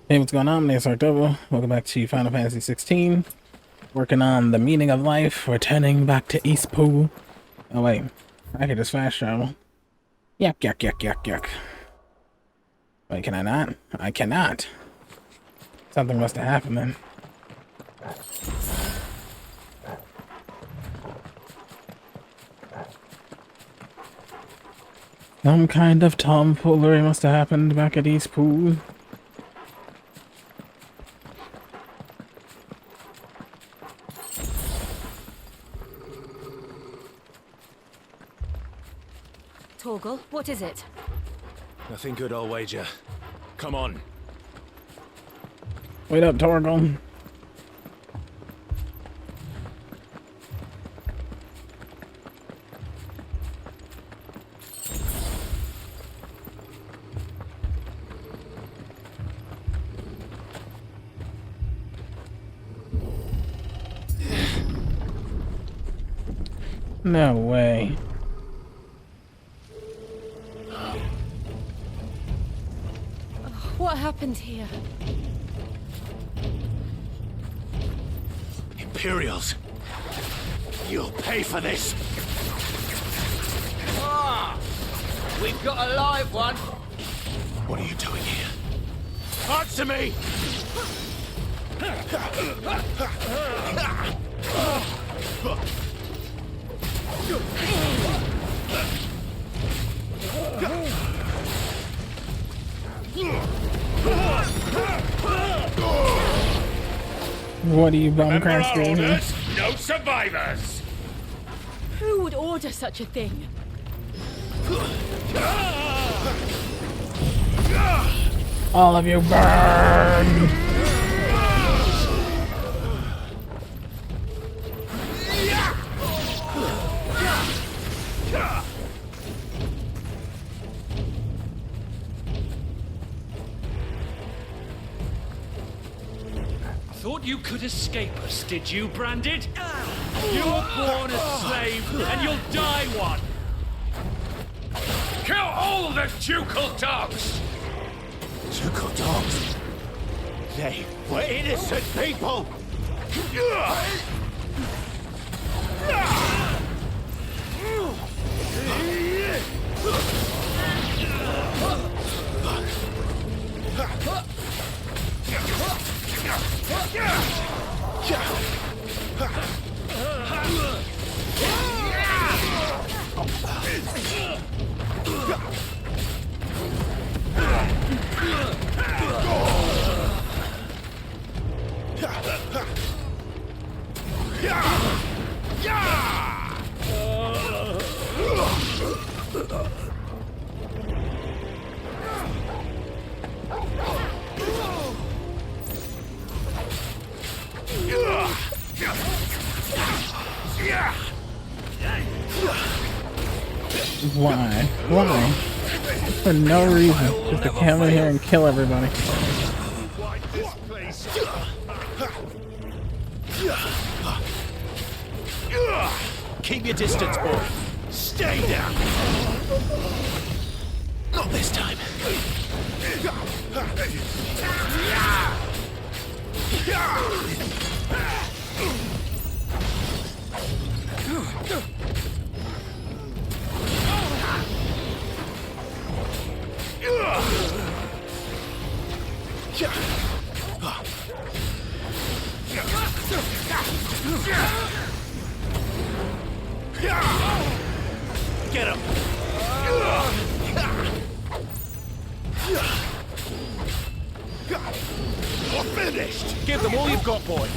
Hey, what's going on? My name's October. Welcome back to Final Fantasy XVI. Working on the meaning of life, returning back to East Pool. Oh wait, I can just fast travel. Yuck, yuck, yuck, yuck, yuck. Wait, can I not? I cannot. Something must have happened then. Some kind of tomfoolery must have happened back at East Pool. Torgal, what is it? Nothing good, I'll wager. Come on. Wait up, Torgal. No way. What happened here? Imperials! You'll pay for this! Ah! We've got a live one! What are you doing here? Answer me! What are you bumcracks doing here? No survivors! Who would order such a thing? All of you burn! Thought you could escape us, did you, Branded? You were born a slave, and you'll die one! Kill all the ducal dogs! Ducal dogs? They were innocent people! Why? Why? For no reason. Just to come in here and kill everybody. Keep your distance, boy. Stay down. Not this time. Get him! We're finished! Give them all you've got, boy!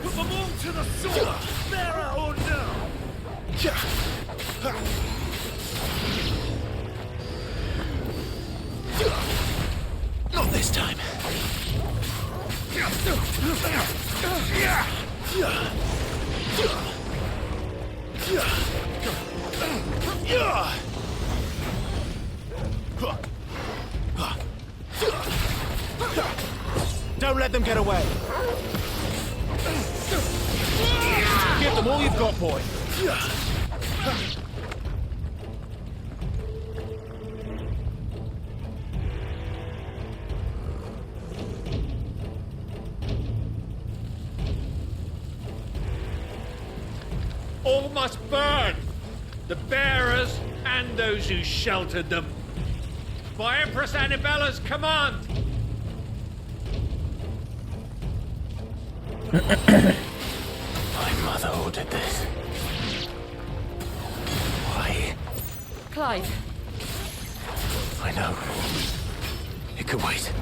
Put them all to the sword! There or no! Not this time! Don't let them get away! Give them all you've got, boy! All must burn! The bearers and those who sheltered them. By Empress Annabella's command! My mother ordered this. Why? Clive, I know. It could wait.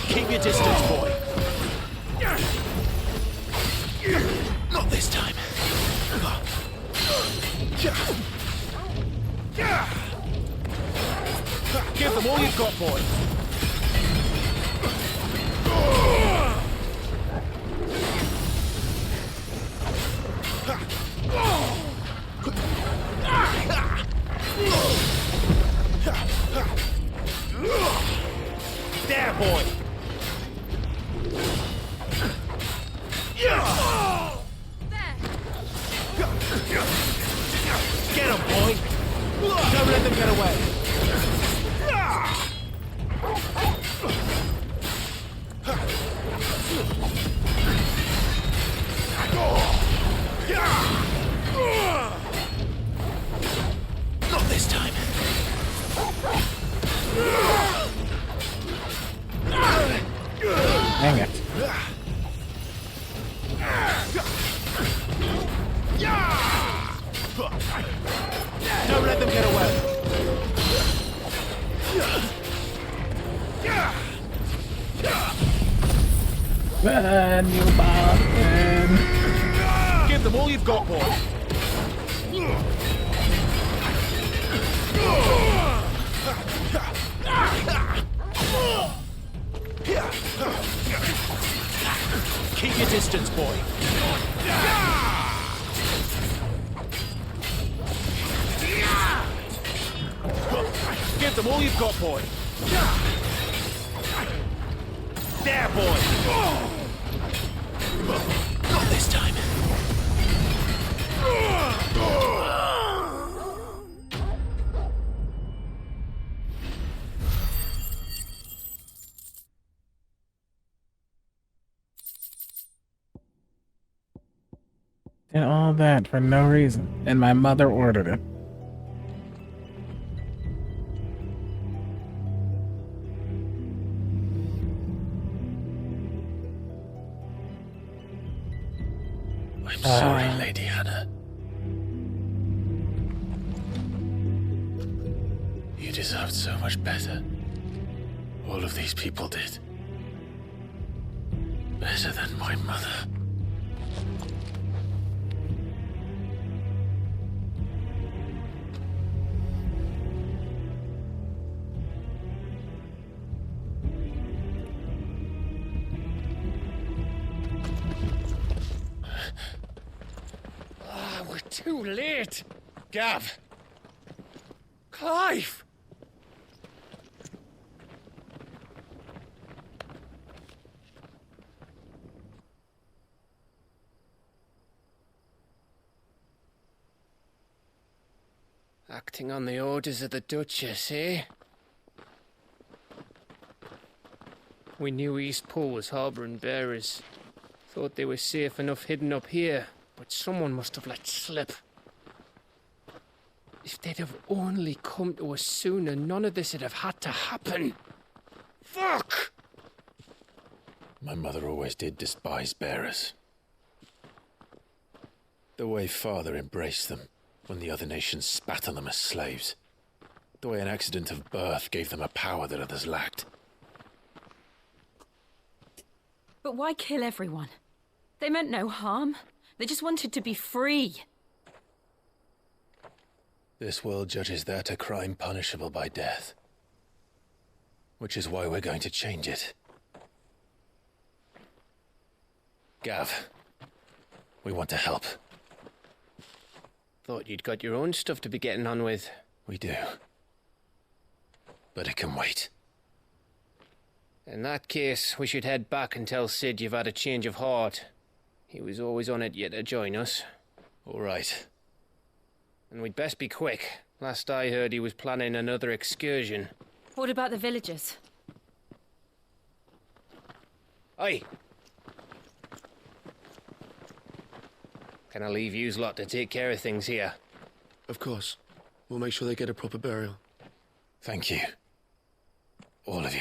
Keep your distance, boy. Not this time. Give them all you've got, boy. There, boy. Get him, boy. Don't let them get away. Not this time. Dang it. Don't let them get away. Run, you bastard. Give them all you've got, boy. Keep your distance, boy. Give them all you've got, boy. There, boy. Not this time. Did all that for no reason, and my mother ordered it. I'm sorry, Lady Hannah. You deserved so much better. All of these people did. Better than my mother. We're too late. Gav. Clive. Acting on the orders of the Duchess, eh? We knew East Pool was harbouring bearers. Thought they were safe enough hidden up here, but someone must have let slip. If they'd have only come to us sooner, none of this would have had to happen. Fuck! My mother always did despise bearers. The way Father embraced them when the other nations spat on them as slaves. The way an accident of birth gave them a power that others lacked. but why kill everyone? They meant no harm. They just wanted to be free. This world judges that a crime punishable by death. Which is why we're going to change it. Gav, we want to help. Thought you'd got your own stuff to be getting on with. We do. But it can wait. In that case, we should head back and tell Sid you've had a change of heart. He was always on it yet to join us. All right. And we'd best be quick. Last I heard, he was planning another excursion. What about the villagers? Aye. Can I leave yous lot to take care of things here? Of course. We'll make sure they get a proper burial. Thank you. All of you.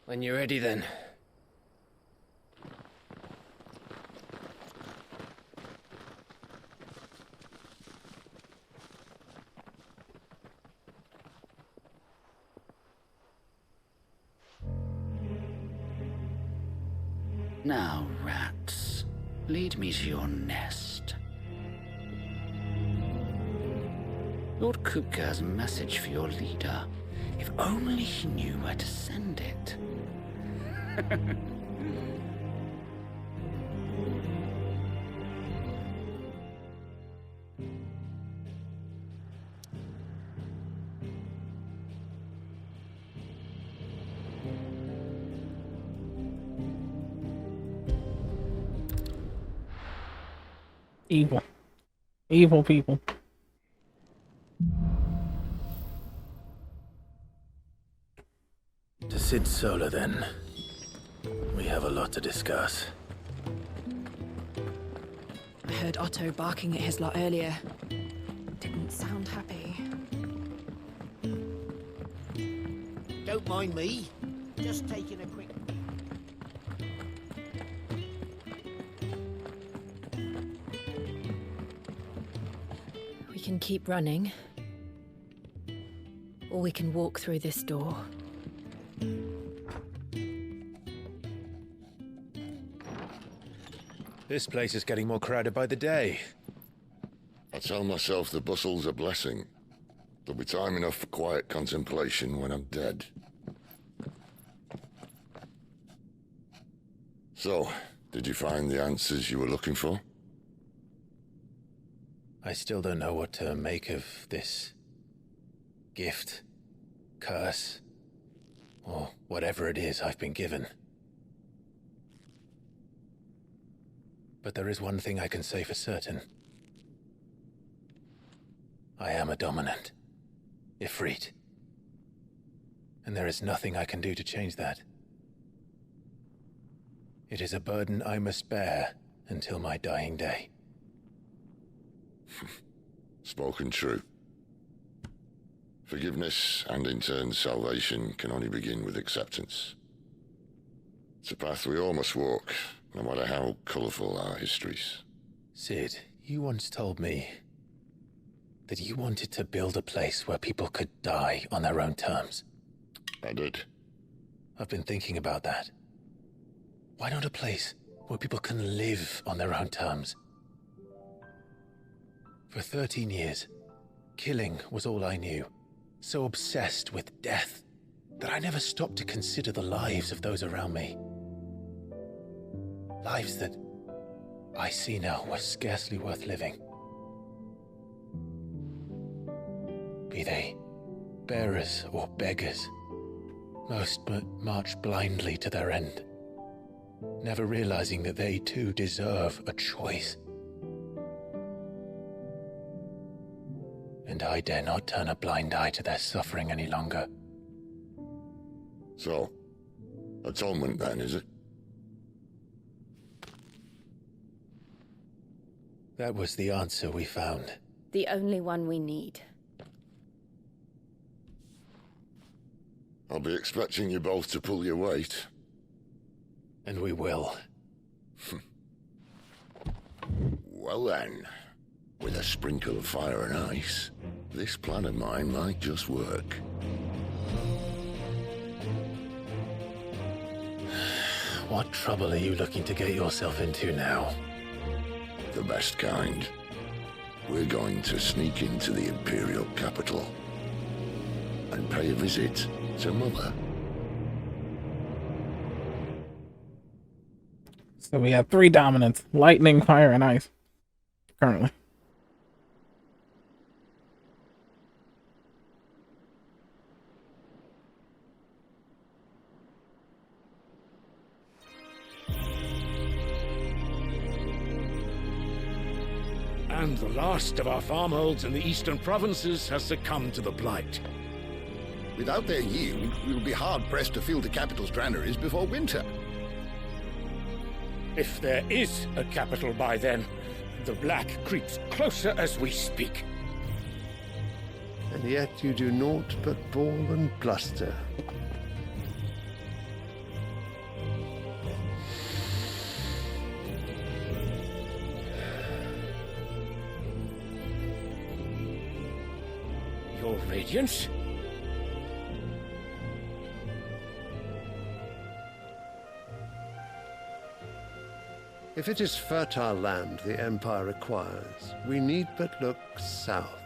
When you're ready, then. Now, rats, lead me to your nest. Lord Kupka has a message for your leader. If only he knew where to send it. Evil. Evil people. To Sid Solar, then. We have a lot to discuss. I heard Otto barking at his lot earlier. Didn't sound happy. Don't mind me. Just taking a quick... We can keep running. Or we can walk through this door. This place is getting more crowded by the day. I tell myself the bustle's a blessing. There'll be time enough for quiet contemplation when I'm dead. So, did you find the answers you were looking for? I still don't know what to make of this gift, curse, or whatever it is I've been given. But there is one thing I can say for certain. I am a dominant, Ifrit. And there is nothing I can do to change that. It is a burden I must bear until my dying day. Spoken true. Forgiveness, and in turn salvation, can only begin with acceptance. It's a path we all must walk, no matter how colourful our histories. Sid, you once told me that you wanted to build a place where people could die on their own terms. I did. I've been thinking about that. Why not a place where people can live on their own terms? For 13 years, killing was all I knew. So obsessed with death that I never stopped to consider the lives of those around me. Lives that I see now were scarcely worth living. Be they bearers or beggars, most but march blindly to their end, never realizing that they too deserve a choice. And I dare not turn a blind eye to their suffering any longer. So, atonement then, is it? That was the answer we found. The only one we need. I'll be expecting you both to pull your weight. And we will. Well then, with a sprinkle of fire and ice, this plan of mine might just work. What trouble are you looking to get yourself into now? The best kind. We're going to sneak into the Imperial capital and pay a visit to Mother. So we have 3 dominants: lightning, fire, and ice. Currently. And the last of our farmholds in the eastern provinces has succumbed to the blight. Without their yield, we will be hard-pressed to fill the capital's granaries before winter. If there is a capital by then, the black creeps closer as we speak. And yet you do naught but bawl and bluster. Your Radiance? If it is fertile land the Empire requires, we need but look south.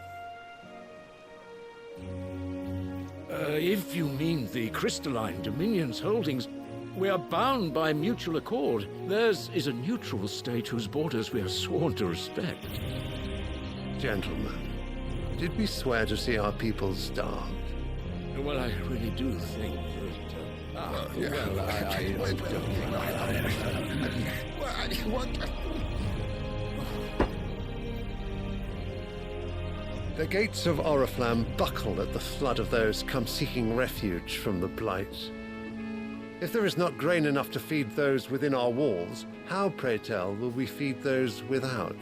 If you mean the crystalline Dominion's holdings, we are bound by mutual accord. Theirs is a neutral state whose borders we are sworn to respect. Gentlemen, did we swear to see our people starved? Well, I really do think that... The gates of Oriflamme buckle at the flood of those come seeking refuge from the Blight. If there is not grain enough to feed those within our walls, how, pray tell, will we feed those without?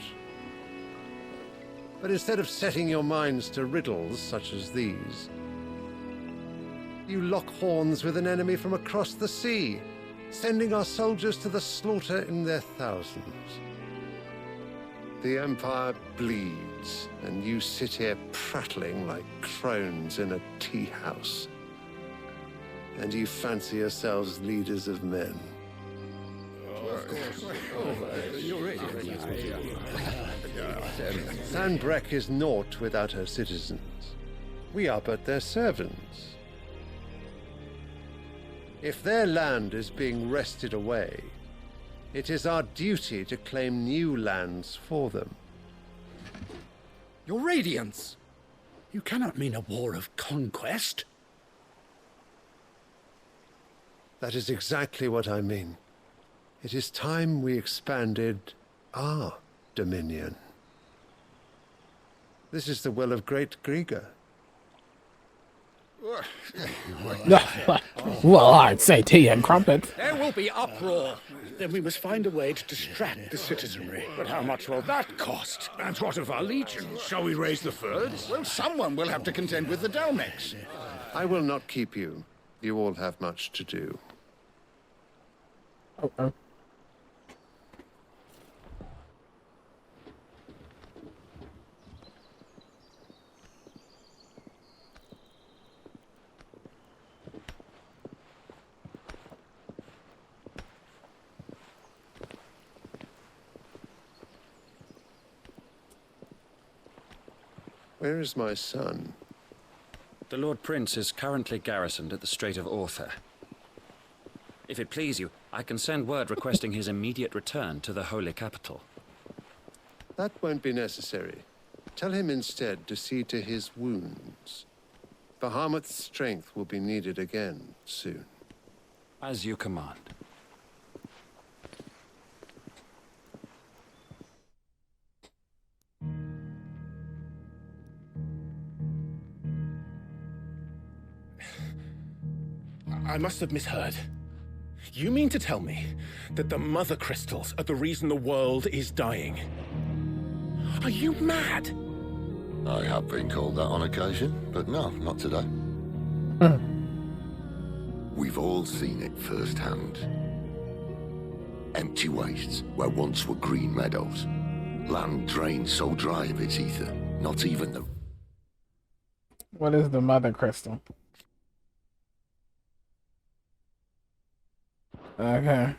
But instead of setting your minds to riddles such as these, you lock horns with an enemy from across the sea, sending our soldiers to the slaughter in their thousands. The Empire bleeds, and you sit here prattling like crones in a tea house. And you fancy yourselves leaders of men. Sanbreque is naught without her citizens. We are but their servants. If their land is being wrested away, it is our duty to claim new lands for them. Your Radiance! You cannot mean a war of conquest. That is exactly what I mean. It is time we expanded our dominion. This is the will of great Grieger. Well, I'd say tea and crumpets. There will be uproar. Then we must find a way to distract the citizenry. But how much will that cost? And what of our legions? Shall we raise the furs? Well, someone will have to contend with the Dalmex. I will not keep you. You all have much to do. Uh-oh. Where is my son? The Lord Prince is currently garrisoned at the Strait of Arthur. If it please you, I can send word requesting his immediate return to the Holy Capital. That won't be necessary. Tell him instead to see to his wounds. Bahamut's strength will be needed again soon. As you command. I must have misheard. You mean to tell me that the mother crystals are the reason the world is dying? Are you mad? I have been called that on occasion, but no, not today. We've all seen it firsthand. Empty wastes where once were green meadows. Land drained so dry of its ether, not even the... What is the mother crystal? Okay.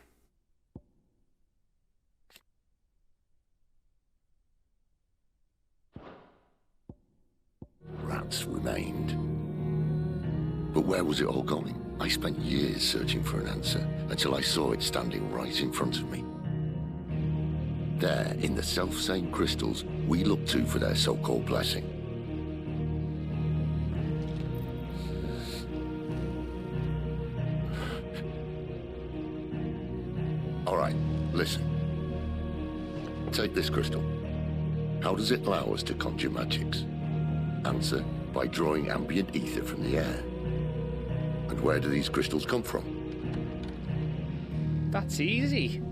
Rats remained. But where was it all going? I spent years searching for an answer, until I saw it standing right in front of me. There, in the self-same crystals, we look to for their so-called blessing. All right, listen. Take this crystal. How does it allow us to conjure magics? Answer, by drawing ambient ether from the air. And where do these crystals come from? That's easy.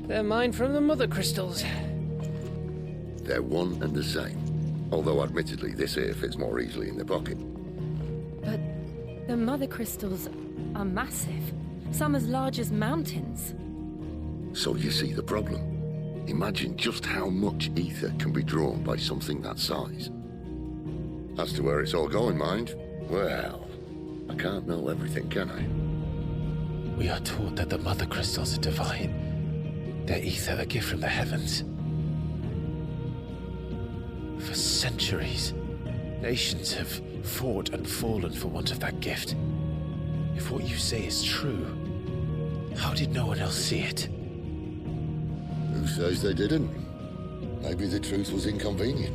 They're mine from the mother crystals. They're one and the same. Although admittedly this here fits more easily in the pocket. But the mother crystals are massive. Some as large as mountains. So you see the problem. Imagine just how much ether can be drawn by something that size. As to where it's all going, mind, well, I can't know everything, can I? We are taught that the mother crystals are divine. Their ether a gift from the heavens. For centuries, nations have fought and fallen for want of that gift. If what you say is true, how did no one else see it? Who says they didn't? Maybe the truth was inconvenient.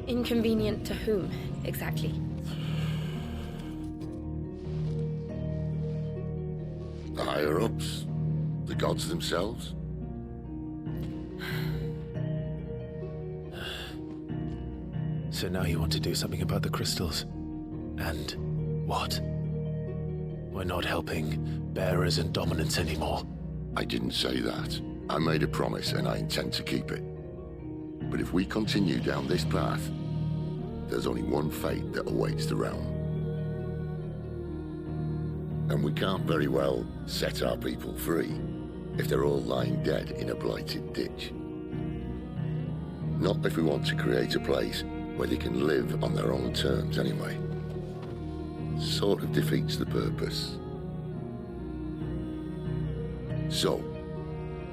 Inconvenient to whom, exactly? The higher-ups? The gods themselves? So now you want to do something about the crystals? And what? We're not helping bearers and dominants anymore. I didn't say that. I made a promise and I intend to keep it. But if we continue down this path, there's only one fate that awaits the realm. And we can't very well set our people free if they're all lying dead in a blighted ditch. Not if we want to create a place where they can live on their own terms anyway. Sort of defeats the purpose. So,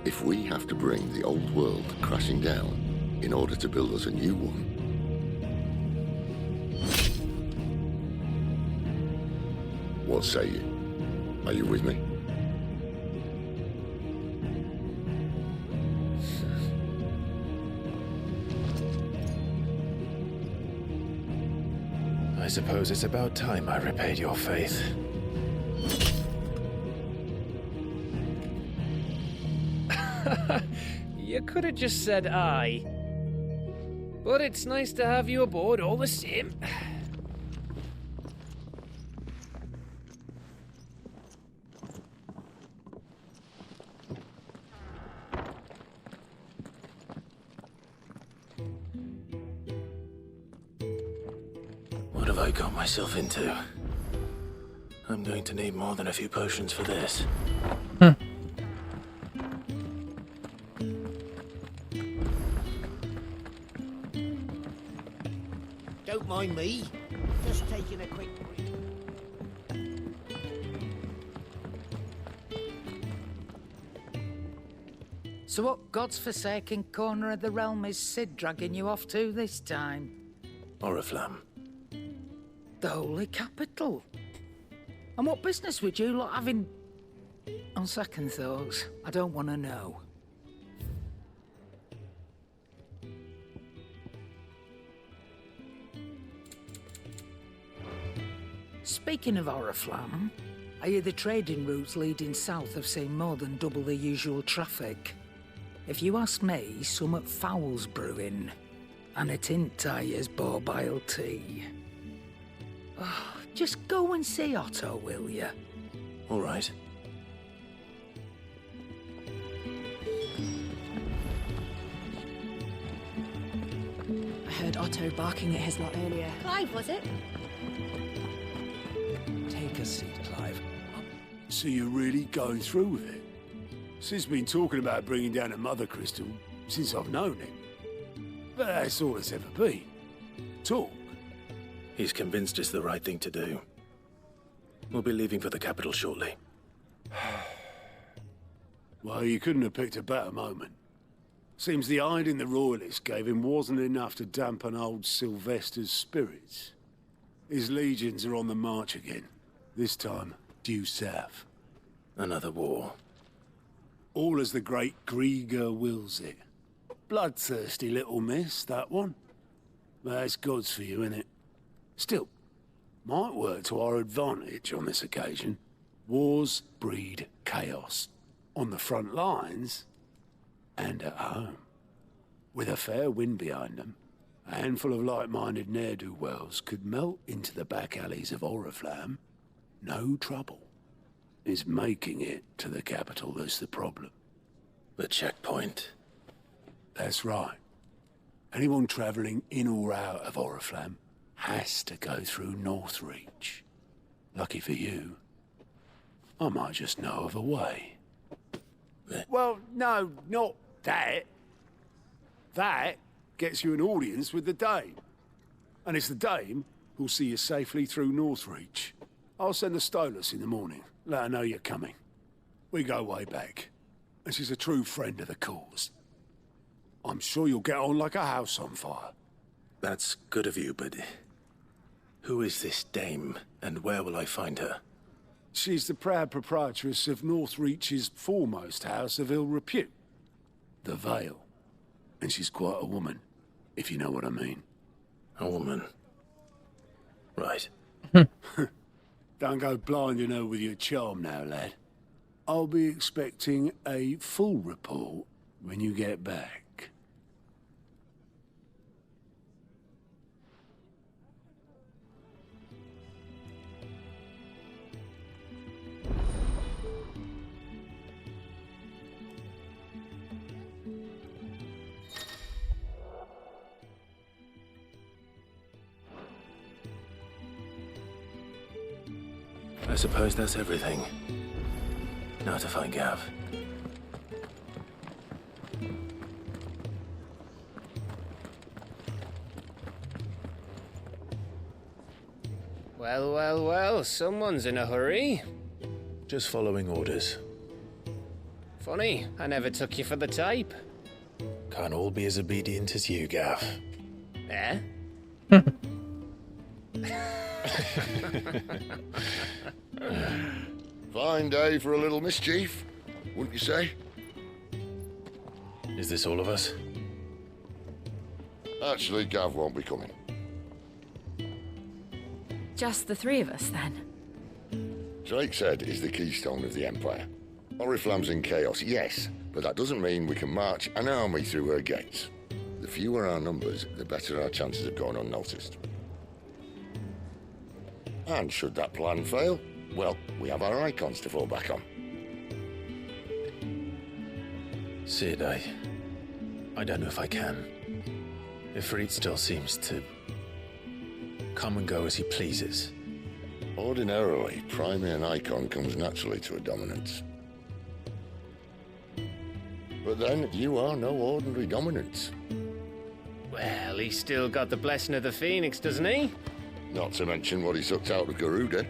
if we have to bring the old world crashing down in order to build us a new one, what say you? Are you with me? I suppose it's about time I repaid your faith. You could have just said aye. But it's nice to have you aboard all the same. What have I got myself into? I'm going to need more than a few potions for this. Don't mind me. Just taking a quick break. So what God's forsaken corner of the realm is Sid dragging you off to this time? Oriflamme. The Holy Capital. And what business would you lot having... On second thoughts, I don't want to know. Speaking of Oriflamme, I hear the trading routes leading south have seen more than double the usual traffic. If you ask me, summat foul's brewing, and a tint tires borbile tea. Oh, just go and see Otto, will you? All right. I heard Otto barking at his lot earlier. Clive, was it? Take a seat, Clive. So you're really going through with it? Sid's been talking about bringing down a mother crystal since I've known him. But that's all it's ever been. Talk. He's convinced it's the right thing to do. We'll be leaving for the capital shortly. Well, you couldn't have picked a better moment. Seems the hiding the royalists gave him wasn't enough to dampen old Sylvester's spirits. His legions are on the march again. This time, due south. Another war. All as the great Grieger wills it. Bloodthirsty little miss, that one. That's God's for you, innit? Still, might work to our advantage on this occasion. Wars breed chaos. On the front lines, and at home. With a fair wind behind them, A handful of like-minded ne'er-do-wells could melt into the back alleys of Oriflamme. No trouble. It's making it to the capital that's the problem. The checkpoint. That's right. Anyone travelling in or out of Oriflamme has to go through Northreach. Lucky for you, I might just know of a way. Well, no, not that. That gets you an audience with the Dame. And it's the Dame who'll see you safely through Northreach. I'll send the Stolas in the morning. Let her know you're coming. We go way back. And she's a true friend of the cause. I'm sure you'll get on like a house on fire. That's good of you, but who is this dame, and where will I find her? She's the proud proprietress of Northreach's foremost house of ill repute, the Vale. And she's quite a woman, if you know what I mean. A woman? Right. Don't go blinding her with your charm now, lad. I'll be expecting a full report when you get back. I suppose that's everything. Now to find Gav. Well, well, well, someone's in a hurry. Just following orders. Funny, I never took you for the type. Can't all be as obedient as you, Gav. Eh? Fine day for a little mischief, wouldn't you say? Is this all of us? Actually, Gav won't be coming. Just the three of us, then? Drake's Head is the keystone of the Empire. Oriflamme's in chaos, yes, but that doesn't mean we can march an army through her gates. The fewer our numbers, the better our chances of going unnoticed. And should that plan fail, well, we have our icons to fall back on. Sid, I don't know if I can. Ifrit still seems to come and go as he pleases. Ordinarily, priming an icon comes naturally to a dominance. But then, you are no ordinary dominance. Well, he's still got the blessing of the Phoenix, doesn't he? Not to mention what he sucked out of Garuda.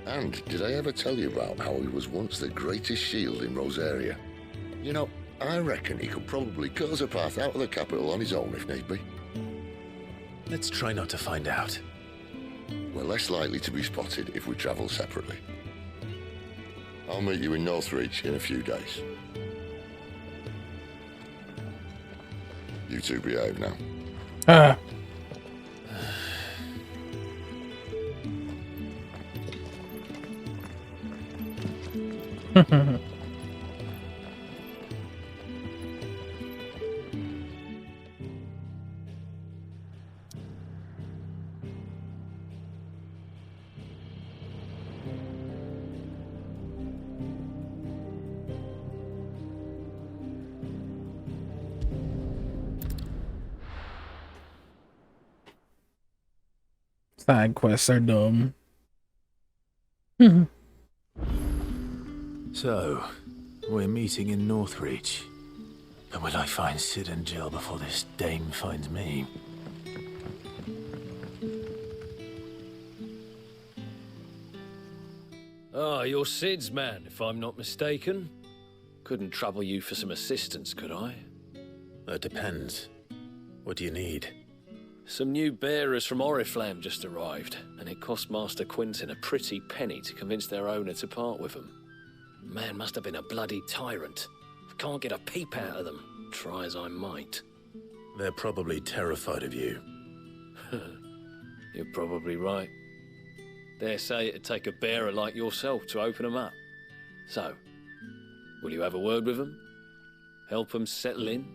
And did I ever tell you about how he was once the greatest shield in Rosaria? You know, I reckon he could probably cut us a path out of the capital on his own if need be. Let's try not to find out. We're less likely to be spotted if we travel separately. I'll meet you in Northreach in a few days. You two behave now. Side quests are dumb. So, we're meeting in Northreach. But will I find Sid and Jill before this dame finds me? Ah, you're Sid's man, if I'm not mistaken. Couldn't trouble you for some assistance, could I? That depends. What do you need? Some new bearers from Oriflamme just arrived, and it cost Master Quinton a pretty penny to convince their owner to part with them. Man must have been a bloody tyrant. I can't get a peep out of them, try as I might. They're probably terrified of you. You're probably right. Dare say it'd take a bearer like yourself to open them up. So, will you have a word with them? Help them settle in?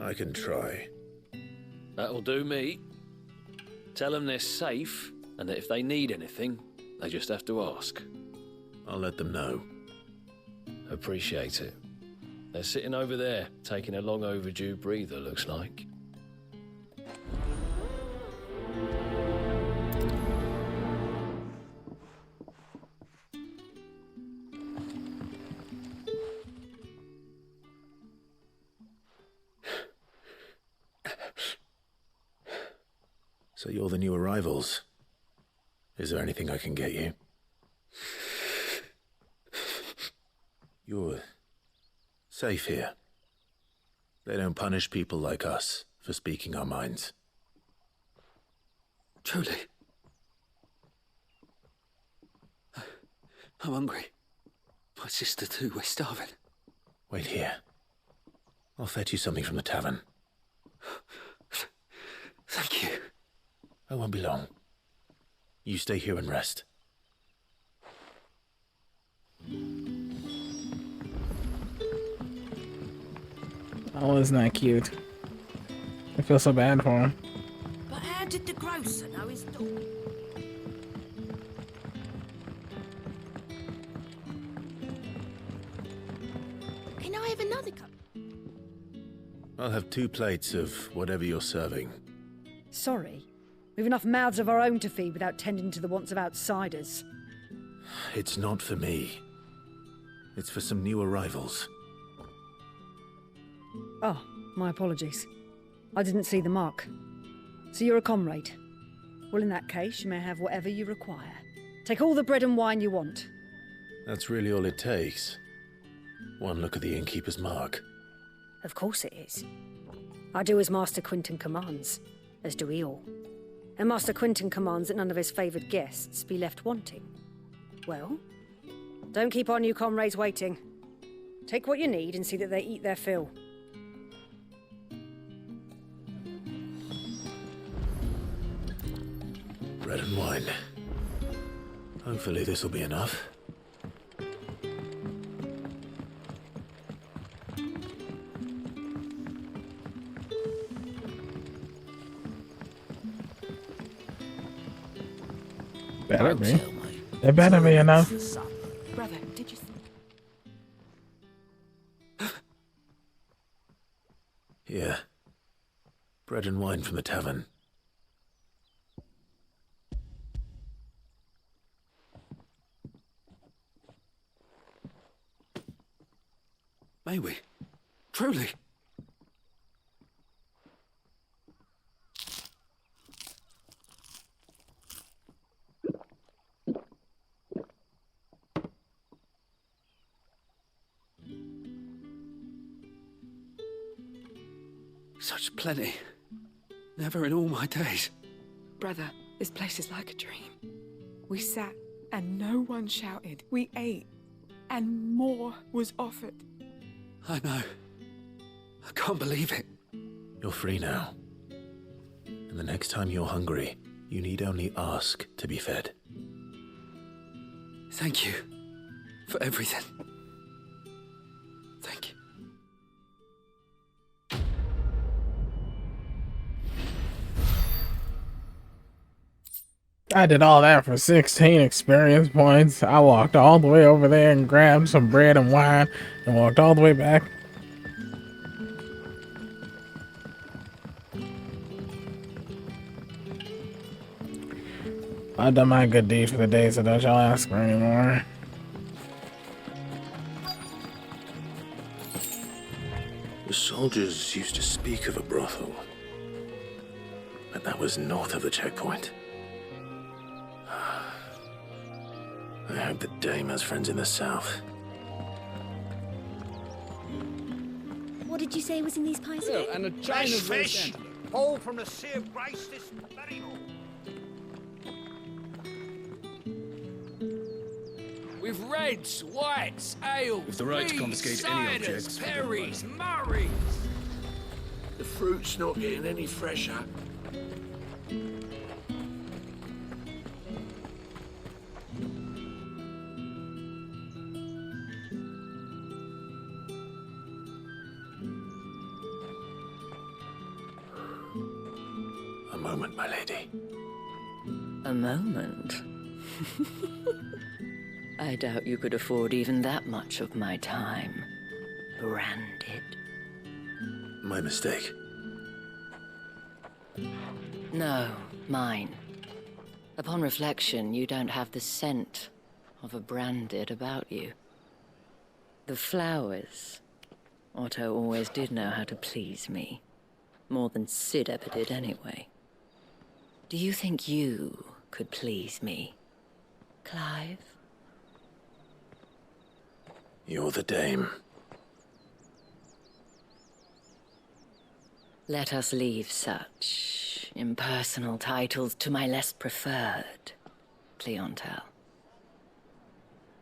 I can try. That'll do me. Tell them they're safe, and that if they need anything, they just have to ask. I'll let them know. Appreciate it. They're sitting over there, taking a long overdue breather, looks like. So you're the new arrivals. Is there anything I can get you? You're safe here. They don't punish people like us for speaking our minds. Truly. I'm hungry. My sister too, we're starving. Wait here. I'll fetch you something from the tavern. Thank you. I won't be long. You stay here and rest. Oh, isn't that cute? I feel so bad for him. But how did the grocer know his dog? Can I have another cup? I'll have 2 plates of whatever you're serving. Sorry. We've enough mouths of our own to feed without tending to the wants of outsiders. It's not for me. It's for some new arrivals. Oh, my apologies. I didn't see the mark. So you're a comrade. Well, in that case, you may have whatever you require. Take all the bread and wine you want. That's really all it takes. One look at the innkeeper's mark. Of course it is. I do as Master Quinton commands, as do we all. And Master Quinton commands that none of his favoured guests be left wanting. Well, don't keep our new comrades waiting. Take what you need and see that they eat their fill. Bread and wine. Hopefully this will be enough. Better be. It better be enough. Brother, did you... Here. Bread and wine from the tavern. May we? Truly? Such plenty. Never in all my days. Brother, this place is like a dream. We sat and no one shouted. We ate and more was offered. I know. I can't believe it. You're free now. And the next time you're hungry, you need only ask to be fed. Thank you for everything. Thank you. I did all that for 16 experience points. I walked all the way over there and grabbed some bread and wine and walked all the way back. I've done my good deed for the day, so don't y'all ask for any more. The soldiers used to speak of a brothel, but that was north of the checkpoint. I hope the dame has friends in the south. What did you say was in these pies? Oh, and a China fish, all from the Sea of Grace this very morning. With reds, whites, ale, With the right to confiscate any objects. Perry's, Murray's. The fruit's not getting any fresher. moment, my lady. A moment? I doubt you could afford even that much of my time. Branded. My mistake. No, mine. Upon reflection, you don't have the scent of a branded about you. The flowers. Otto always did know how to please me. More than Sid ever did anyway. Do you think you could please me, Clive? You're the dame. Let us leave such impersonal titles to my less preferred clientele.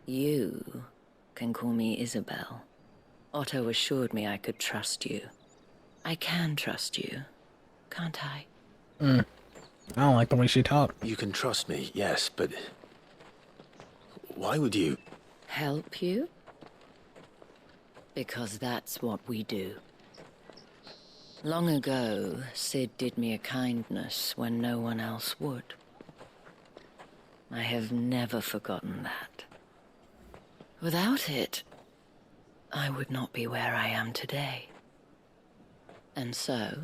You can call me Isabel. Otto assured me I could trust you. I can trust you, can't I? I don't like the way she talked. You can trust me, yes, but why would you? Help you? Because that's what we do. Long ago, Sid did me a kindness when no one else would. I have never forgotten that. Without it, I would not be where I am today. And so,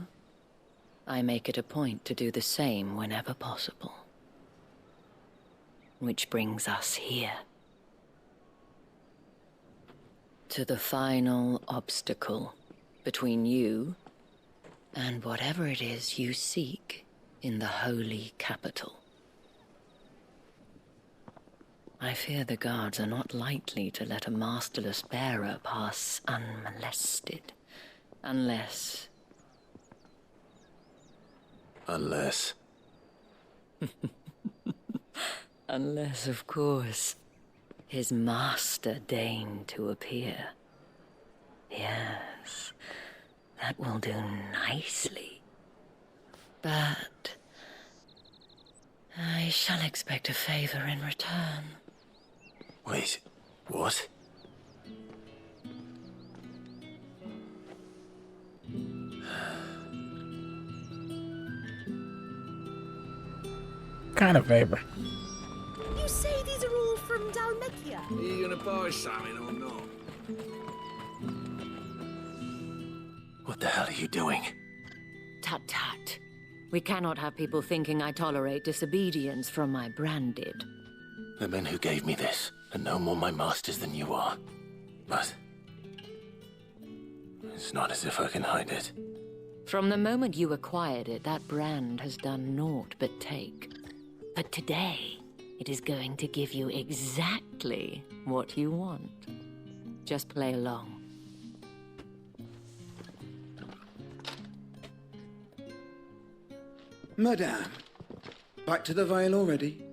I make it a point to do the same whenever possible. Which brings us here. To the final obstacle between you and whatever it is you seek in the holy capital. I fear the guards are not likely to let a masterless bearer pass unmolested, unless... Unless, of course, his master deigned to appear. Yes, that will do nicely. But I shall expect a favor in return. wait, what? Kind of favor. You say these are all from Dalmekia? Are you gonna buy something or not? What the hell are you doing? Tut-tut. We cannot have people thinking I tolerate disobedience from my branded. The men who gave me this are no more my masters than you are. But it's not as if I can hide it. From the moment you acquired it, that brand has done naught but take. But today, it is going to give you exactly what you want. Just play along. Madame, back to the Vale already?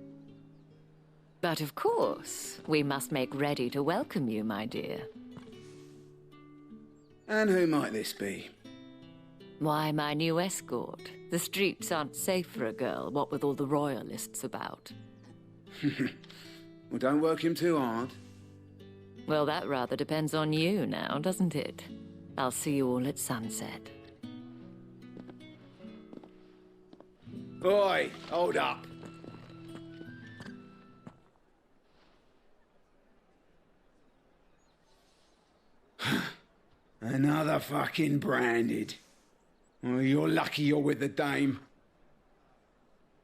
But of course, we must make ready to welcome you, my dear. And who might this be? Why, my new escort. The streets aren't safe for a girl, what with all the royalists about. Well, don't work him too hard. Well, that rather depends on you now, doesn't it? I'll see you all at sunset. Boy, hold up. Another fucking branded. Well, you're lucky you're with the dame.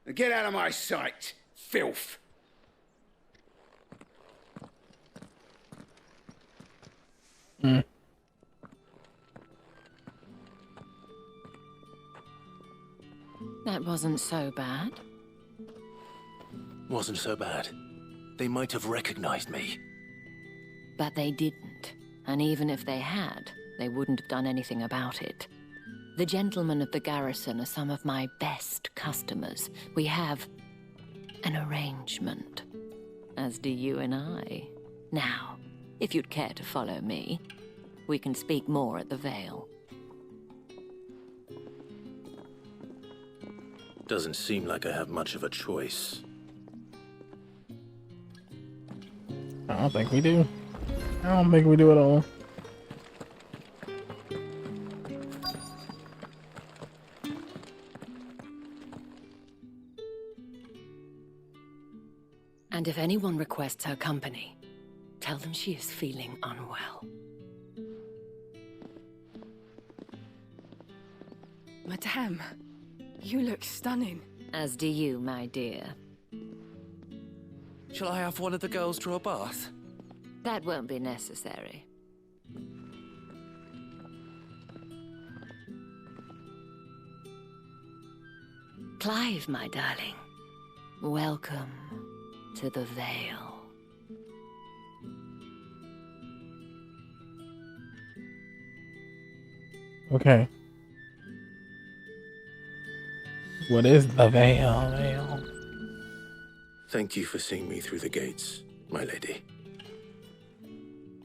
Now get out of my sight, filth. That wasn't so bad. Wasn't so bad. They might have recognized me. But they didn't. And even if they had, they wouldn't have done anything about it. The gentlemen of the garrison are some of my best customers. We have an arrangement, as do you and I. Now, if you'd care to follow me, we can speak more at the Vale. Doesn't seem like I have much of a choice. I don't think we do. I don't think we do at all. And if anyone requests her company, tell them she is feeling unwell. Madame, you look stunning. As do you, my dear. Shall I have one of the girls draw a bath? That won't be necessary. Clive, my darling. Welcome to the Vale. Okay. What is the Vale? Thank you for seeing me through the gates, my lady.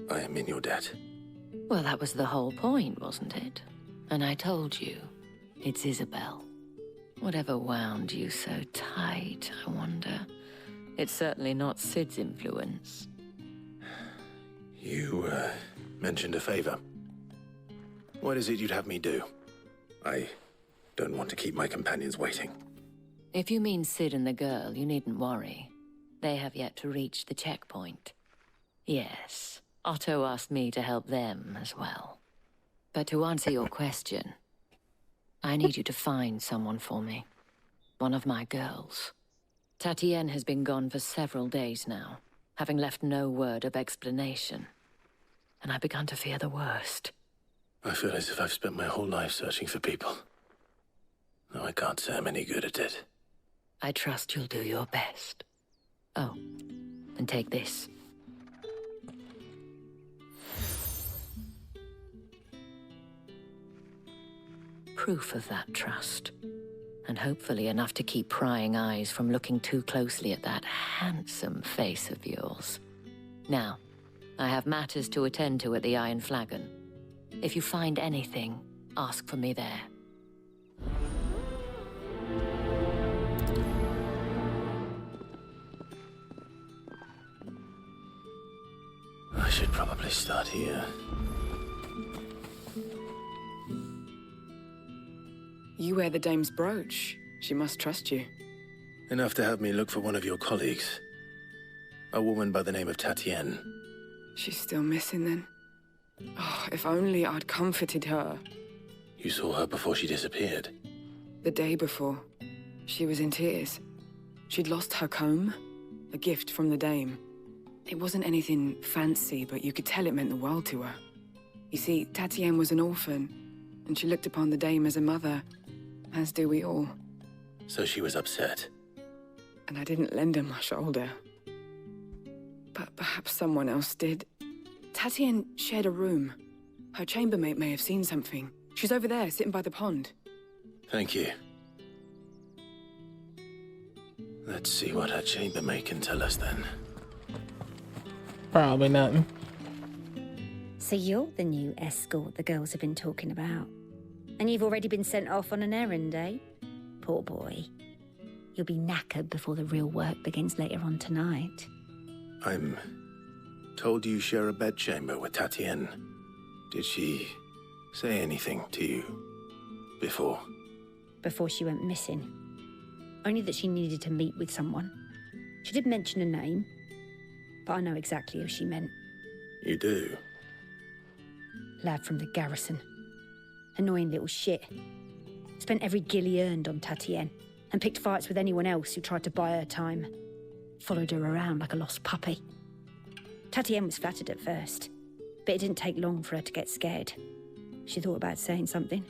I am in your debt. Well, that was the whole point, wasn't it? And I told you, it's Isabel. Whatever wound you so tight, I wonder. It's certainly not Sid's influence. You, mentioned a favor. What is it you'd have me do? I don't want to keep my companions waiting. If you mean Sid and the girl, you needn't worry. They have yet to reach the checkpoint. Yes, Otto asked me to help them as well. But to answer your question, I need you to find someone for me. One of my girls. Tatienne has been gone for several days now, having left no word of explanation. And I've begun to fear the worst. I feel as if I've spent my whole life searching for people. No, I can't say I'm any good at it. I trust you'll do your best. Oh, and take this. Proof of that trust. And hopefully enough to keep prying eyes from looking too closely at that handsome face of yours. Now, I have matters to attend to at the Iron Flagon. If you find anything, ask for me there. I should probably start here. You wear the dame's brooch. She must trust you. Enough to have me look for one of your colleagues. A woman by the name of Tatienne. She's still missing then. Oh, if only I'd comforted her. You saw her before she disappeared. The day before. She was in tears. She'd lost her comb, a gift from the dame. It wasn't anything fancy, but you could tell it meant the world to her. You see, Tatienne was an orphan, and she looked upon the dame as a mother, as do we all. So she was upset. And I didn't lend her my shoulder. But perhaps someone else did. Tatienne shared a room. Her chambermaid may have seen something. She's over there, sitting by the pond. Thank you. Let's see what her chambermaid can tell us then. Probably nothing. So you're the new escort the girls have been talking about. And you've already been sent off on an errand, eh? Poor boy. You'll be knackered before the real work begins later on tonight. I'm told you share a bedchamber with Tatienne. Did she say anything to you before? Before she went missing. Only that she needed to meet with someone. She did mention a name, but I know exactly who she meant. You do? Lad from the garrison. Annoying little shit. Spent every gil he earned on Tatienne, and picked fights with anyone else who tried to buy her time. Followed her around like a lost puppy. Tatienne was flattered at first, but it didn't take long for her to get scared. She thought about saying something.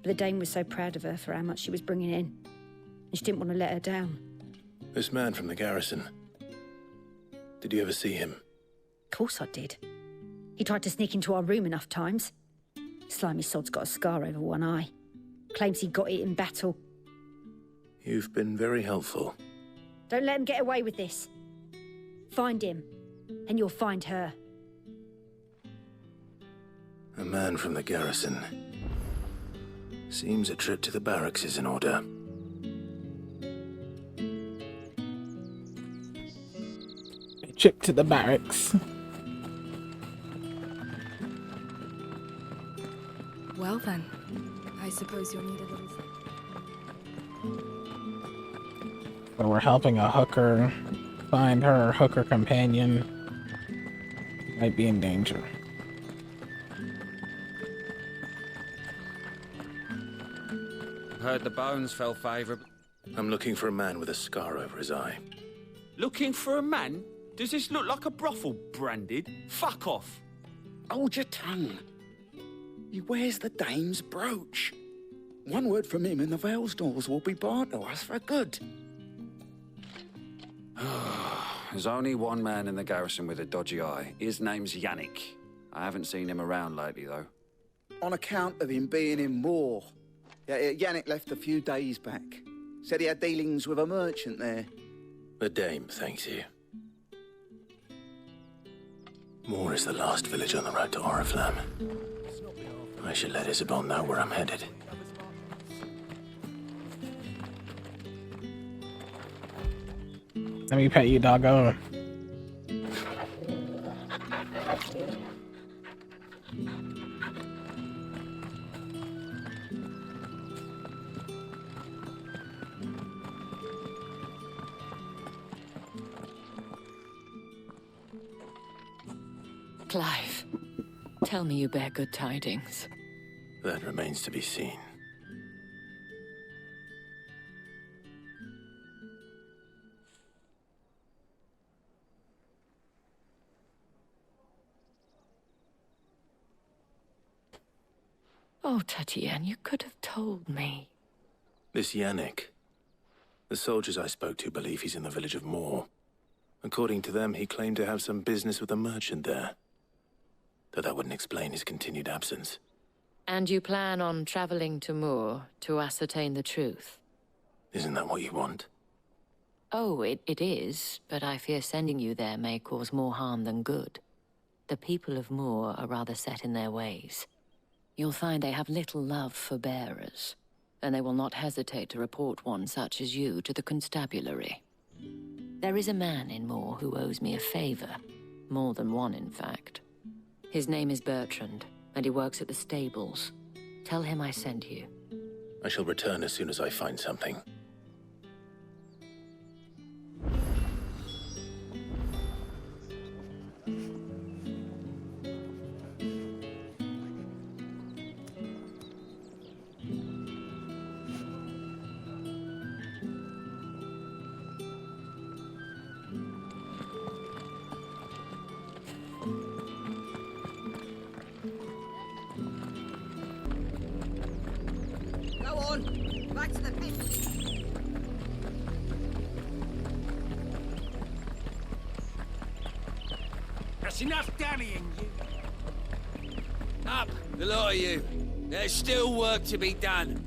But the dame was so proud of her for how much she was bringing in, and she didn't want to let her down. This man from the garrison. Did you ever see him? Of course I did. He tried to sneak into our room enough times. Slimy sod's got a scar over one eye. Claims he got it in battle. You've been very helpful. Don't let him get away with this. Find him, and you'll find her. A man from the garrison. Seems a trip to the barracks is in order. A trip to the barracks. Well then, I suppose you'll need a little... So we're helping a hooker find her hooker companion. Might be in danger. Heard the bones fell favorably. I'm looking for a man with a scar over his eye. Looking for a man? Does this look like a brothel, Branded? Fuck off. Hold your tongue. He wears the dame's brooch. One word from him and the Vale's doors will be barred to us for good. There's only one man in the garrison with a dodgy eye. His name's Yannick. I haven't seen him around lately, though. On account of him being in war. Yannick left a few days back. Said he had dealings with a merchant there. The dame thanks you. Moor is the last village on the road to Oriflamme. I should let Isabel know where I'm headed. Let me pet you, doggo. Clive, tell me you bear good tidings. That remains to be seen. Oh, Tatiane, you could have told me. This Yannick. The soldiers I spoke to believe he's in the village of Moor. According to them, he claimed to have some business with a merchant there. Though that wouldn't explain his continued absence. And you plan on traveling to Moor to ascertain the truth? Isn't that what you want? Oh, it is, but I fear sending you there may cause more harm than good. The people of Moor are rather set in their ways. You'll find they have little love for bearers, and they will not hesitate to report one such as you to the constabulary. There is a man in Moor who owes me a favor. More than one, in fact. His name is Bertrand, and he works at the stables. Tell him I sent you. I shall return as soon as I find something. Back to the pit. That's enough dallying, you. Up, the lot of you. There's still work to be done.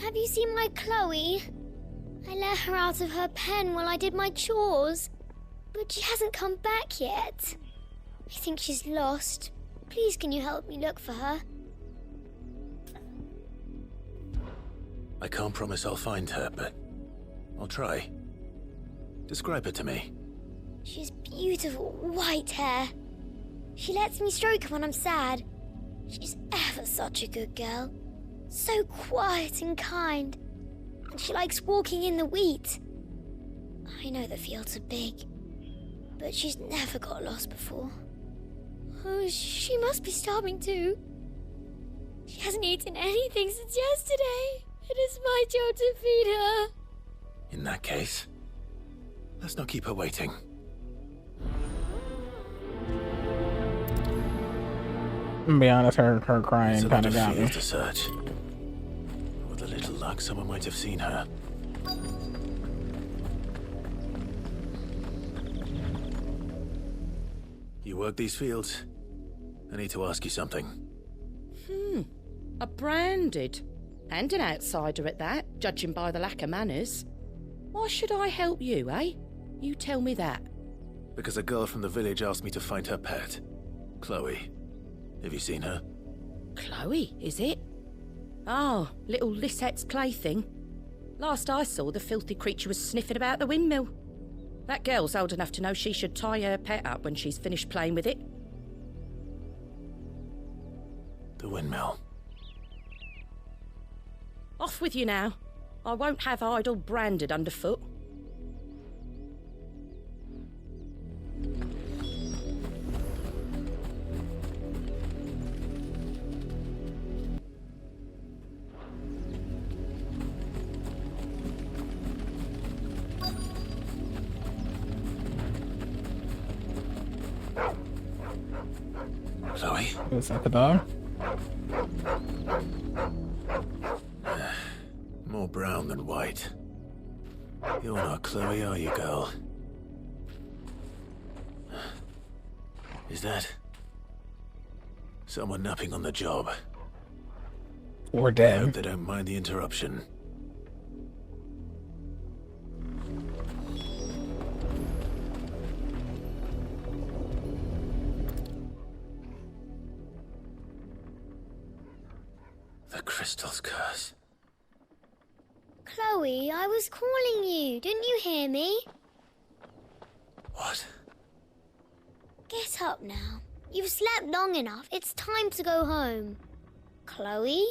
Have you seen my Chloe? I let her out of her pen while I did my chores, but she hasn't come back yet. I think she's lost. Please, can you help me look for her? I can't promise I'll find her, but I'll try. Describe her to me. She's beautiful white hair. She lets me stroke her when I'm sad. She's ever such a good girl. So quiet and kind. And she likes walking in the wheat. I know the fields are big, but she's never got lost before. Oh, she must be starving too. She hasn't eaten anything since yesterday. It is my job to feed her. In that case, let's not keep her waiting. I'm gonna be honest, her crying kind of got me. To search. With a little luck, someone might have seen her. You work these fields? I need to ask you something. A branded. And an outsider at that, judging by the lack of manners. Why should I help you, eh? You tell me that. Because a girl from the village asked me to find her pet, Chloe. Have you seen her? Chloe, is it? Oh, little Lisette's plaything. Last I saw, the filthy creature was sniffing about the windmill. That girl's old enough to know she should tie her pet up when she's finished playing with it. The windmill. Off with you now. I won't have idle branded underfoot. Chloe? Is that the dog? More brown than white. You're not Chloe, are you, girl? Is that someone napping on the job? Or I dead. hope they don't mind the interruption. The crystal's curse. Chloe, I was calling you. Didn't you hear me? What? Get up now. You've slept long enough. It's time to go home. Chloe?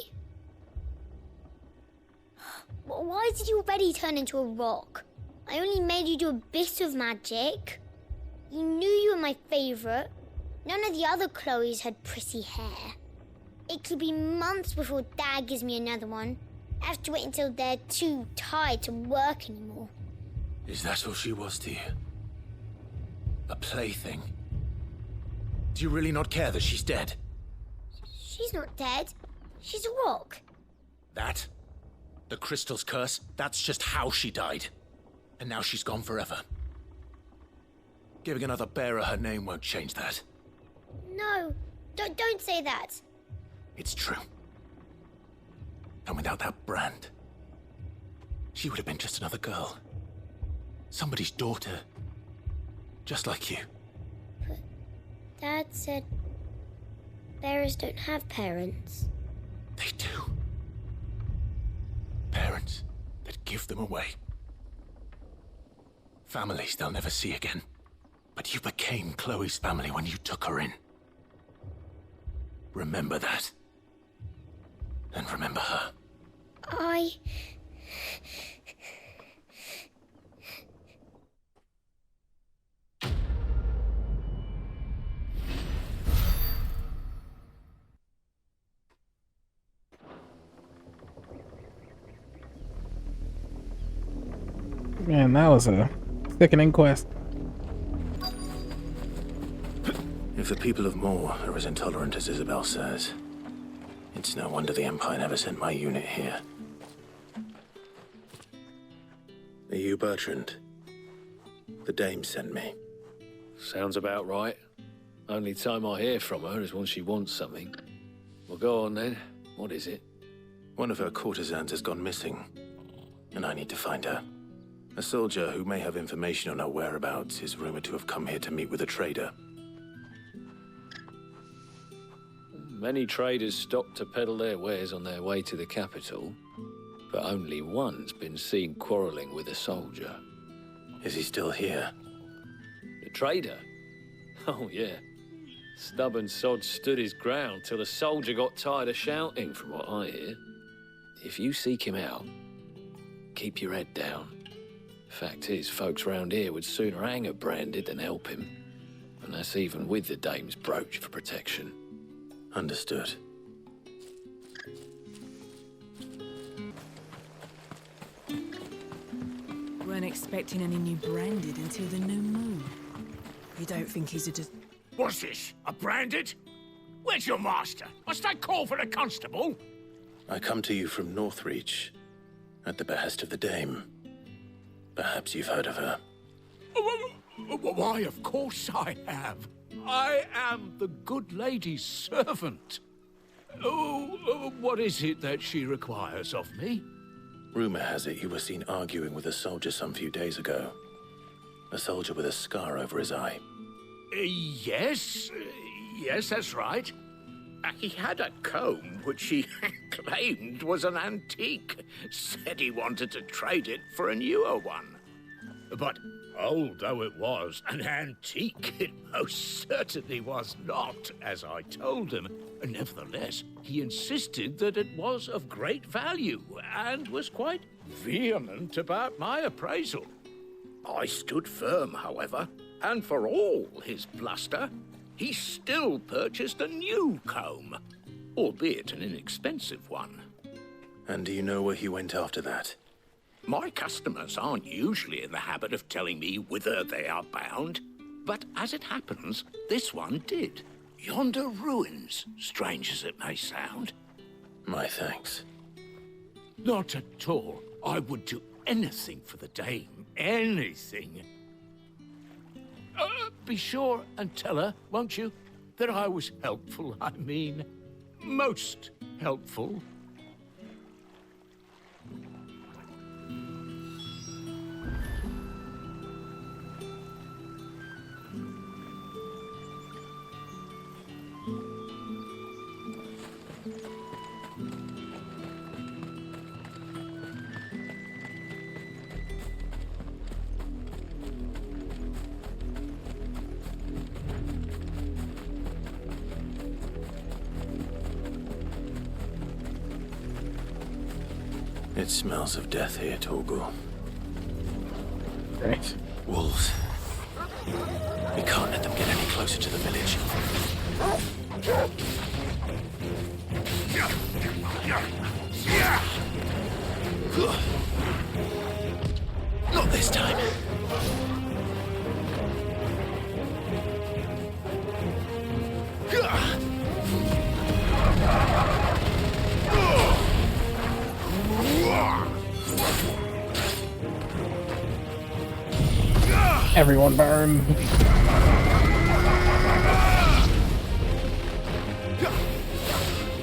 Why did you already turn into a rock? I only made you do a bit of magic. You knew you were my favourite. None of the other Chloes had pretty hair. It could be months before Dad gives me another one. I have to wait until they're too tired to work anymore. Is that all she was to you? A plaything? Do you really not care that she's dead? She's not dead. She's a rock. That? The crystal's curse? That's just how she died. And now she's gone forever. Giving another bearer her name won't change that. No, don't say that. It's true. And without that brand, she would have been just another girl. Somebody's daughter. Just like you. But Dad said bearers don't have parents. They do. Parents that give them away. Families they'll never see again. But you became Chloe's family when you took her in. Remember that. And remember her. Man, that was a sickening quest. If the people of Moor are as intolerant as Isabel says, it's no wonder the Empire never sent my unit here. Are you Bertrand? The dame sent me. Sounds about right. Only time I hear from her is when she wants something. Well, go on then. What is it? One of her courtesans has gone missing, and I need to find her. A soldier who may have information on her whereabouts is rumored to have come here to meet with a trader. Many traders stop to peddle their wares on their way to the capital, but only one's been seen quarrelling with a soldier. Is he still here? The trader? Oh, yeah. Stubborn sod stood his ground till the soldier got tired of shouting, from what I hear. If you seek him out, keep your head down. Fact is, folks round here would sooner hang a branded than help him. And that's even with the dame's brooch for protection. Understood. Weren't expecting any new branded until the new moon. You don't think he's a What's this? A branded? Where's your master? Must I call for the constable? I come to you from Northreach, at the behest of the dame. Perhaps you've heard of her. Why, of course I have. I am the good lady's servant. What is it that she requires of me? Rumor has it you were seen arguing with a soldier some few days ago. A soldier with a scar over his eye. Yes, that's right. He had a comb which he claimed was an antique. Said he wanted to trade it for a newer one. But old though it was, an antique it most certainly was not, as I told him. Nevertheless, he insisted that it was of great value and was quite vehement about my appraisal. I stood firm, however, and for all his bluster, he still purchased a new comb, albeit an inexpensive one. And do you know where he went after that? My customers aren't usually in the habit of telling me whither they are bound, but as it happens, this one did. Yonder ruins, strange as it may sound. My thanks. Not at all. I would do anything for the dame. Anything. Be sure and tell her, won't you, that I was helpful. I mean, most helpful. It smells of death here, Torgal. Right. Wolves. We can't let them get any closer to the village. Not this time. Everyone burn.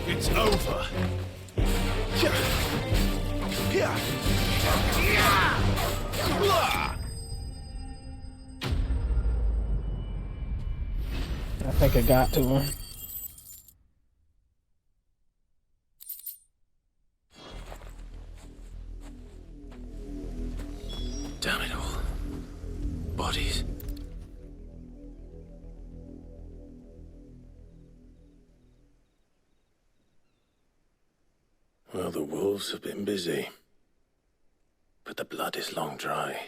It's over. I think it got to him. Damn it all. Bodies. Well, the wolves have been busy, but the blood is long dry.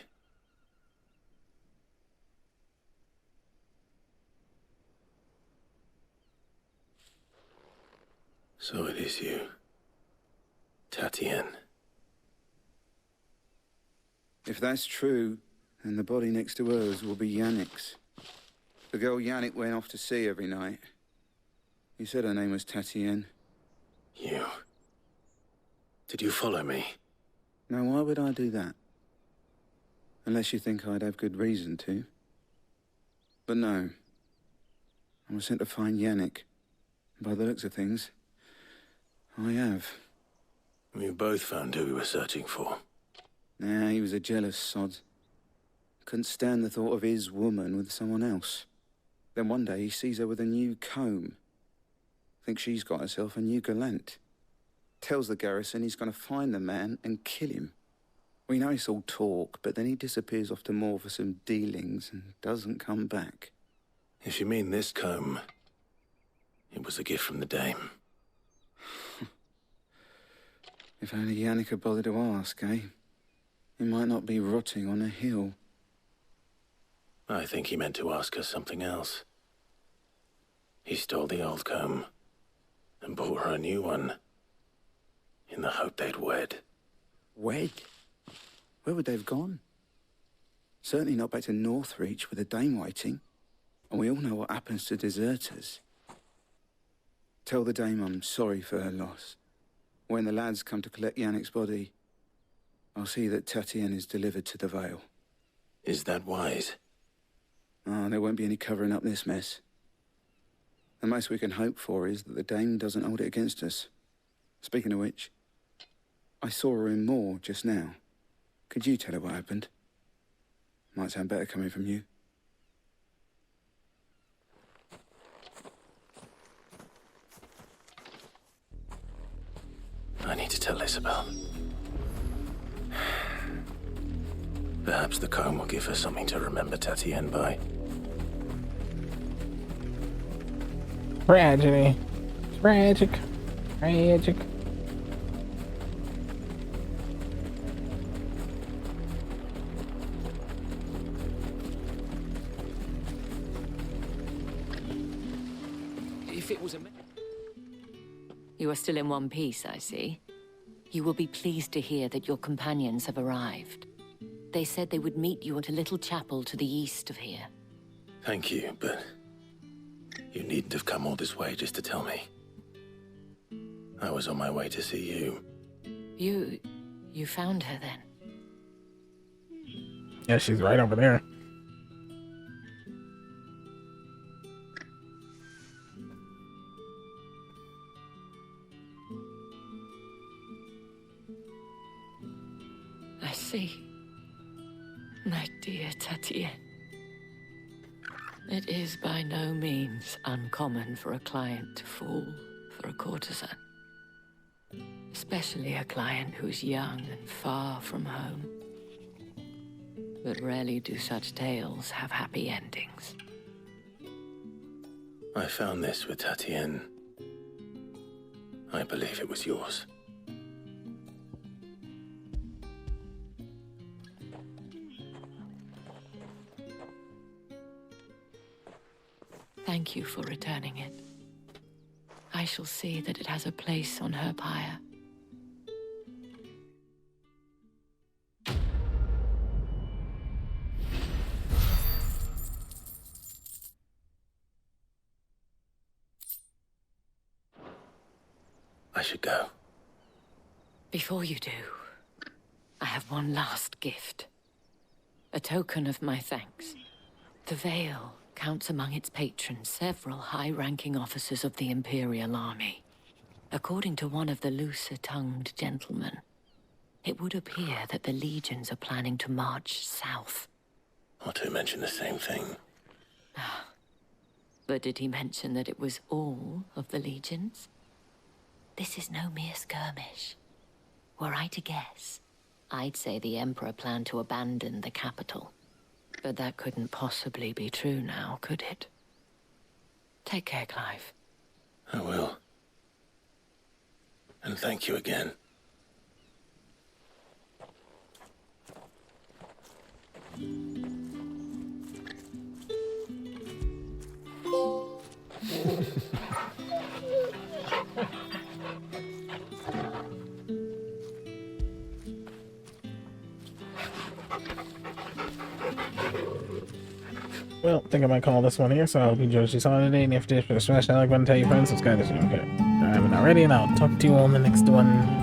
So it is you, Tatienne. If that's true, then the body next to hers will be Yannick's. The girl Yannick went off to sea every night. You said her name was Tatienne. You. Did you follow me? Now, why would I do that? Unless you think I'd have good reason to. But no. I was sent to find Yannick. By the looks of things, I have. We both found who we were searching for. Nah, he was a jealous sod. Couldn't stand the thought of his woman with someone else. Then one day he sees her with a new comb. Thinks she's got herself a new gallant. Tells the garrison he's going to find the man and kill him. We know it's all talk, but then he disappears off to Moor for some dealings and doesn't come back. If you mean this comb, it was a gift from the dame. If only Yannick had bothered to ask, eh? He might not be rotting on a hill. I think he meant to ask her something else. He stole the old comb and bought her a new one in the hope they'd wed. Wed? Where would they have gone? Certainly not back to Northreach with a dame waiting. And we all know what happens to deserters. Tell the dame I'm sorry for her loss. When the lads come to collect Yannick's body, I'll see that Tatienne is delivered to the Vale. Is that wise? Oh, there won't be any covering up this mess. The most we can hope for is that the dame doesn't hold it against us. Speaking of which, I saw her in Moor just now. Could you tell her what happened? Might sound better coming from you. I need to tell Isabel. Perhaps the comb will give her something to remember Tatienne by. Tragedy. Tragic. Tragic. If it was a... You are still in one piece, I see. You will be pleased to hear that your companions have arrived. They said they would meet you at a little chapel to the east of here. Thank you, but you needn't have come all this way just to tell me. I was on my way to see you. You found her then? Yeah, she's right over there. I see. My dear Tatienne. It is by no means uncommon for a client to fall for a courtesan. Especially a client who's young and far from home. But rarely do such tales have happy endings. I found this with Tatienne. I believe it was yours. Thank you for returning it. I shall see that it has a place on her pyre. I should go. Before you do, I have one last gift. A token of my thanks. The Veil counts among its patrons several high-ranking officers of the Imperial Army. According to one of the looser-tongued gentlemen, it would appear that the legions are planning to march south. Otto mentioned the same thing. But did he mention that it was all of the legions? This is no mere skirmish. Were I to guess, I'd say the Emperor planned to abandon the capital. But that couldn't possibly be true now, could it? Take care, Clive. I will. And thank you again. Well, I think I might call this one here, so I hope you enjoyed what you saw today, and if you did, smash that like button, tell your friends, subscribe to the channel. Okay. If you haven't already, and I'll talk to you all in the next one.